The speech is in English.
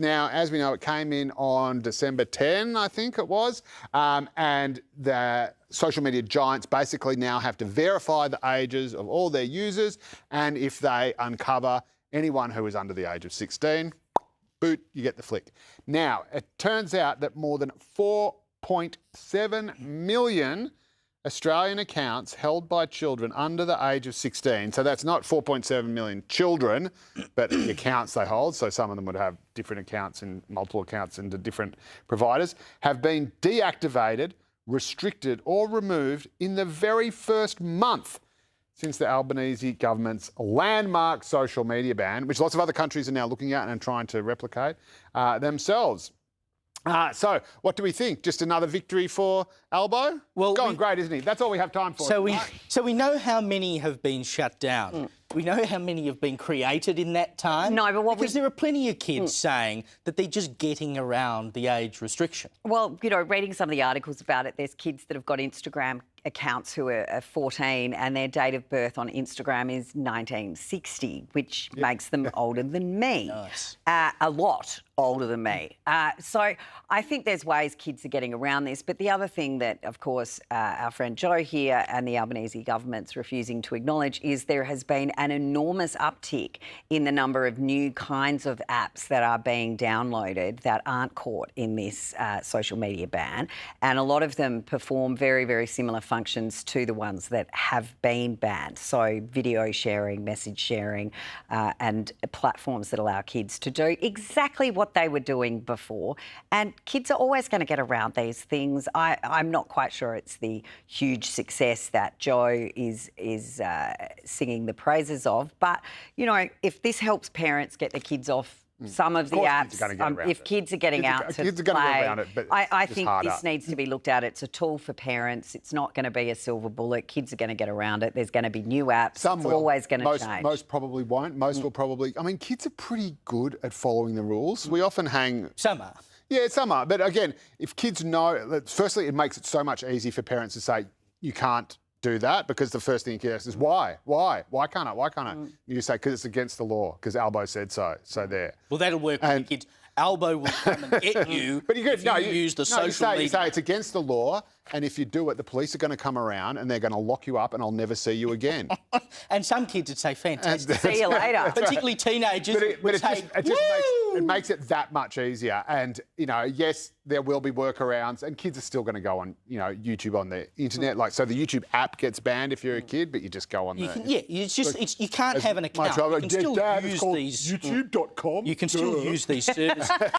Now, as we know, it came in on December 10, I think it was, and the social media giants basically now have to verify the ages of all their users, and if they uncover anyone who is under the age of 16, boot, you get the flick. Now, it turns out that more than 4.7 million Australian accounts held by children under the age of 16, so that's not 4.7 million children, but the accounts they hold, so some of them would have different accounts and multiple accounts into different providers, have been deactivated, restricted or removed in the very first month since the Albanese government's landmark social media ban, which lots of other countries are now looking at and trying to replicate themselves. So, what do we think? Just another victory for Albo? Well, going great, isn't he? That's all we have time for. So we know how many have been shut down. We know how many have been created in that time. No, but because there are plenty of kids saying that they're just getting around the age restriction. Well, you know, reading some of the articles about it, there's kids that have got Instagram accounts who are 14 and their date of birth on Instagram is 1960, which makes them older than me. Nice. A lot older than me. So I think there's ways kids are getting around this. But the other thing that, of course, our friend Joe here and the Albanese government's refusing to acknowledge is there has been an enormous uptick in the number of new kinds of apps that are being downloaded that aren't caught in this social media ban. And a lot of them perform very, very similar functions to the ones that have been banned. So video sharing, message sharing, and platforms that allow kids to do exactly what they were doing before. And kids are always going to get around these things. I'm not quite sure it's the huge success that Joe is singing the praises of. But, you know, if this helps parents get their kids off some of the apps, if kids are getting out to play, I think this needs to be looked at. It's a tool for parents. It's not going to be a silver bullet. Kids are going to get around it. There's going to be new apps. Some it's will. Always going to change. Most probably won't. Most will probably... I mean, kids are pretty good at following the rules. We often hang... Some are. Yeah, some are. But again, if kids know... Firstly, it makes it so much easier for parents to say, you can't do that, because the first thing you can ask is, why? Why can't I? Why can't I? You just say, because it's against the law, because Albo said so. So there. Well, that'll work with the kids. Albo will come and get you but you use the social media. You say it's against the law, and if you do it, the police are going to come around and they're going to lock you up and I'll never see you again. And some kids would say, fantastic. See you later. Particularly teenagers it makes it that much easier. And, you know, yes, there will be workarounds and kids are still going to go on, you know, YouTube on the internet. Like, so the YouTube app gets banned if you're a kid, but you just go on there. You can't have an account. You can still use these. YouTube.com. You can still use these services.